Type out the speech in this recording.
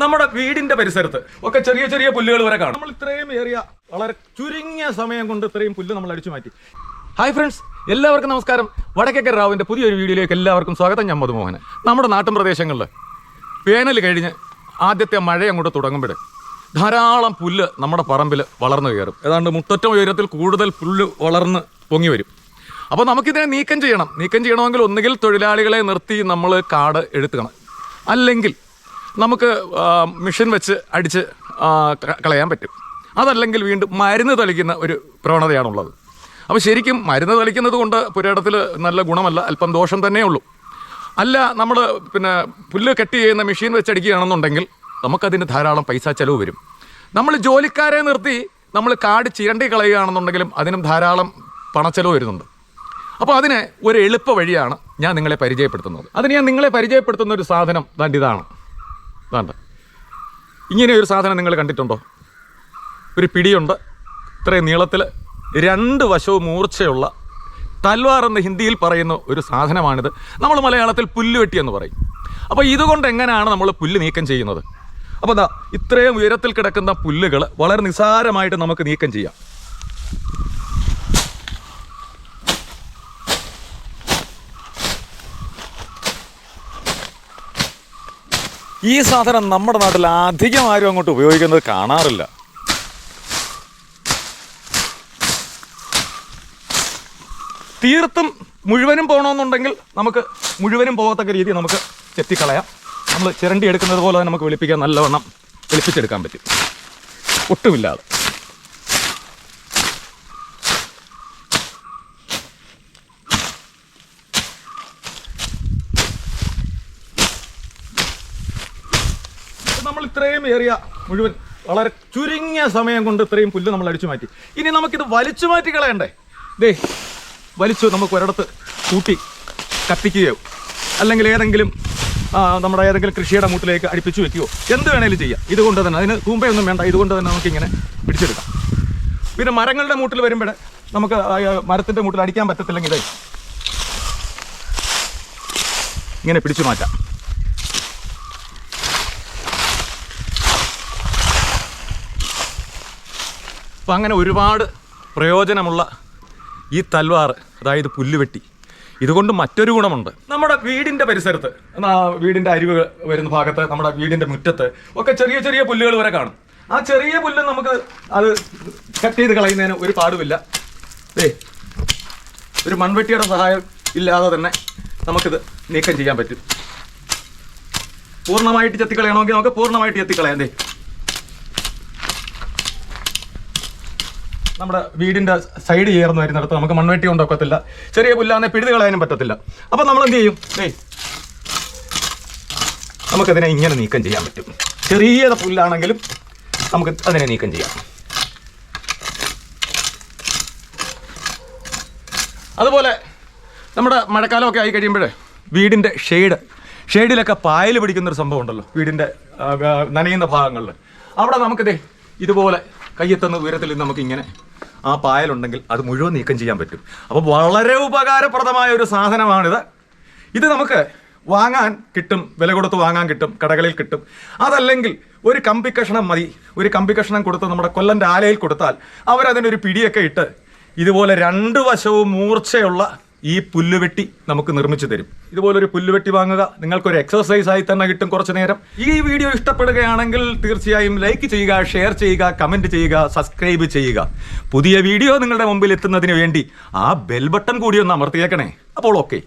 നമ്മുടെ വീടിന്റെ പരിസരത്ത് ഒക്കെ ചെറിയ ചെറിയ പുല്ലുകൾ വരെ കാണും. നമ്മൾ ഇത്രയും ഏറിയ വളരെ ചുരുങ്ങിയ സമയം കൊണ്ട് ഇത്രയും പുല്ല് നമ്മൾ അടിച്ചു മാറ്റി. ഹായ് ഫ്രണ്ട്സ്, എല്ലാവർക്കും നമസ്കാരം. വടക്കേക്കര റാവിൻ്റെ പുതിയൊരു വീഡിയോയിലേക്ക് എല്ലാവർക്കും സ്വാഗതം. ഞാൻ മധുമോഹനൻ. നമ്മുടെ നാട്ടിൻ പ്രദേശങ്ങളിൽ വേനൽ കഴിഞ്ഞ് ആദ്യത്തെ മഴ അങ്ങോട്ട് തുടങ്ങുമ്പോൾ ധാരാളം പുല്ല് നമ്മുടെ പറമ്പിൽ വളർന്നു കയറും. ഏതാണ്ട് മുട്ടറ്റം ഉയരത്തിൽ കൂടുതൽ പുല്ല് വളർന്ന് പൊങ്ങി വരും. അപ്പോൾ നമുക്കിതിനെ നീക്കം ചെയ്യണം. നീക്കം ചെയ്യണമെങ്കിൽ ഒന്നുകിൽ തൊഴിലാളികളെ നിർത്തി നമ്മൾ കാട് എടുത്തുക്കണം, അല്ലെങ്കിൽ നമുക്ക് മെഷീൻ വെച്ച് അടിച്ച് കളയാൻ പറ്റും. അതല്ലെങ്കിൽ വീണ്ടും മരുന്ന് തളിക്കുന്ന ഒരു പ്രവണതയാണുള്ളത്. അപ്പോൾ ശരിക്കും മരുന്ന് തളിക്കുന്നത് കൊണ്ട് പുരയിടത്തിൽ നല്ല ഗുണമല്ല, അല്പം ദോഷം തന്നെ ഉള്ളൂ. അല്ല, നമ്മൾ പുല്ല് കട്ട് ചെയ്യുന്ന മെഷീൻ വെച്ചടിക്കുകയാണെന്നുണ്ടെങ്കിൽ നമുക്കതിന് ധാരാളം പൈസ ചിലവ് വരും. നമ്മൾ ജോലിക്കാരെ നിർത്തി നമ്മൾ കാട് ചിരണ്ടി കളയുകയാണെന്നുണ്ടെങ്കിലും അതിനും ധാരാളം പണച്ചെലവ് വരുന്നുണ്ട്. അപ്പോൾ അതിന് ഒരു എളുപ്പ വഴിയാണ് ഞാൻ നിങ്ങളെ പരിചയപ്പെടുത്തുന്നത്. അതിന് ഞാൻ നിങ്ങളെ പരിചയപ്പെടുത്തുന്ന ഒരു സാധനം ഇതാണ്. ഇങ്ങനെ ഒരു സാധനം നിങ്ങൾ കണ്ടിട്ടുണ്ടോ? ഒരു പിടിയുണ്ട്, ഇത്രയും നീളത്തിൽ, രണ്ട് വശവും മൂർച്ചയുള്ള തൽവാർ എന്ന് ഹിന്ദിയിൽ പറയുന്ന ഒരു സാധനമാണിത്. നമ്മൾ മലയാളത്തിൽ പുല്ലുവെട്ടി എന്ന് പറയും. അപ്പോൾ ഇതുകൊണ്ട് എങ്ങനെയാണ് നമ്മൾ പുല്ല് നീക്കം ചെയ്യുന്നത്? അപ്പോൾ ഇത്രയും ഉയരത്തിൽ കിടക്കുന്ന പുല്ലുകൾ വളരെ നിസ്സാരമായിട്ട് നമുക്ക് നീക്കം ചെയ്യാം. ഈ സാധനം നമ്മുടെ നാട്ടിൽ അധികം ആരും അങ്ങോട്ട് ഉപയോഗിക്കുന്നത് കാണാറില്ല. തീർത്തും മുഴുവനും പോകണമെന്നുണ്ടെങ്കിൽ നമുക്ക് മുഴുവനും പോകത്തക്ക രീതി നമുക്ക് ചെത്തിക്കളയാം. നമ്മൾ ചിരണ്ടി എടുക്കുന്നത് പോലെ തന്നെ നമുക്ക് വെളുപ്പിക്കാൻ നല്ലവണ്ണം വെളുപ്പിച്ചെടുക്കാൻ പറ്റും, ഒട്ടുമില്ലാതെ. നമ്മൾ ഇത്രയും ഏറിയ മുഴുവൻ വളരെ ചുരുങ്ങിയ സമയം കൊണ്ട് ഇത്രയും പുല്ല് നമ്മൾ അടിച്ചു മാറ്റി. ഇനി നമുക്കിത് വലിച്ചു മാറ്റി കളയണ്ടേ? വലിച്ചു നമുക്ക് ഒരിടത്ത് കൂട്ടി കത്തിക്കുകയോ അല്ലെങ്കിൽ ഏതെങ്കിലും നമ്മുടെ ഏതെങ്കിലും കൃഷിയുടെ മൂട്ടിലേക്ക് അടുപ്പിച്ച് വെക്കുകയോ എന്ത് വേണേലും ചെയ്യാം. ഇതുകൊണ്ട് തന്നെ, അതിന് തൂമ്പയൊന്നും വേണ്ട, ഇതുകൊണ്ട് തന്നെ നമുക്കിങ്ങനെ പിടിച്ചെടുക്കാം. പിന്നെ മരങ്ങളുടെ മൂട്ടിൽ വരുമ്പോൾ നമുക്ക് മരത്തിൻ്റെ മൂട്ടിൽ അടിക്കാൻ പറ്റത്തില്ലെങ്കിൽ ഇങ്ങനെ പിടിച്ചു മാറ്റാം. അപ്പം അങ്ങനെ ഒരുപാട് പ്രയോജനമുള്ള ഈ തൽവാർ, അതായത് പുല്ലുവെട്ടി, ഇതുകൊണ്ട് മറ്റൊരു ഗുണമുണ്ട്. നമ്മുടെ വീടിൻ്റെ പരിസരത്ത്, വീടിൻ്റെ അരിവ് വരുന്ന ഭാഗത്ത്, നമ്മുടെ വീടിൻ്റെ മുറ്റത്ത് ഒക്കെ ചെറിയ ചെറിയ പുല്ലുകൾ വരെ കാണും. ആ ചെറിയ പുല്ല് നമുക്ക് അത് കട്ട് ചെയ്ത് കളയുന്നതിന് ഒരു പാടുമില്ല. ഒരു മൺവെട്ടിയുടെ സഹായം ഇല്ലാതെ തന്നെ നമുക്കിത് നീക്കം ചെയ്യാൻ പറ്റും. പൂർണ്ണമായിട്ട് ചെത്തിക്കളയണമെങ്കിൽ നമുക്ക് പൂർണ്ണമായിട്ട് ചെത്തിക്കളയാം. നമ്മുടെ വീടിൻ്റെ സൈഡ് ചേർന്ന് വരുന്നിടത്ത് നമുക്ക് മൺവെട്ടി കൊണ്ടൊക്കത്തില്ല, ചെറിയ പുല്ലാന്നെ പിഴുത് കളയാനും പറ്റത്തില്ല. അപ്പം നമ്മൾ എന്ത് ചെയ്യും? നമുക്കതിനെ ഇങ്ങനെ നീക്കം ചെയ്യാൻ പറ്റും. ചെറിയ പുല്ലാണെങ്കിലും നമുക്ക് അതിനെ നീക്കം ചെയ്യാം. അതുപോലെ നമ്മുടെ മഴക്കാലമൊക്കെ ആയി കഴിയുമ്പോൾ വീടിൻ്റെ ഷെയ്ഡിലൊക്കെ പായൽ പിടിക്കുന്നൊരു സംഭവം ഉണ്ടല്ലോ, വീടിൻ്റെ നനയുന്ന ഭാഗങ്ങളിൽ. അവിടെ നമുക്കിത് ഇതുപോലെ കയ്യെത്തുന്ന ഉയരത്തിൽ നമുക്കിങ്ങനെ ആ പായലുണ്ടെങ്കിൽ അത് മുഴുവൻ നീക്കം ചെയ്യാൻ പറ്റും. അപ്പോൾ വളരെ ഉപകാരപ്രദമായ ഒരു സാധനമാണിത്. ഇത് നമുക്ക് വാങ്ങാൻ കിട്ടും, വില കൊടുത്ത് വാങ്ങാൻ കിട്ടും, കടകളിൽ കിട്ടും. അതല്ലെങ്കിൽ ഒരു കമ്പി കഷ്ണം മതി. ഒരു കമ്പി കഷ്ണം കൊടുത്ത് നമ്മുടെ കൊല്ലൻ്റെ ആലയിൽ കൊടുത്താൽ അവരതിനൊരു പിടിയൊക്കെ ഇട്ട് ഇതുപോലെ രണ്ട് വശവും മൂർച്ചയുള്ള ഈ പുല്ലുവെട്ടി നമുക്ക് നിർമ്മിച്ചു തരും. ഇതുപോലൊരു പുല്ലുവെട്ടി വാങ്ങുക, നിങ്ങൾക്കൊരു എക്സർസൈസ് ആയി തന്നെ കിട്ടും കുറച്ച് നേരം. ഈ വീഡിയോ ഇഷ്ടപ്പെടുകയാണെങ്കിൽ തീർച്ചയായും ലൈക്ക് ചെയ്യുക, ഷെയർ ചെയ്യുക, കമൻറ്റ് ചെയ്യുക, സബ്സ്ക്രൈബ് ചെയ്യുക. പുതിയ വീഡിയോ നിങ്ങളുടെ മുമ്പിൽ എത്തുന്നതിന് വേണ്ടി ആ ബെൽ ബട്ടൺ കൂടി ഒന്ന് അമർത്തിയേക്കണേ. അപ്പോൾ ഓക്കെ.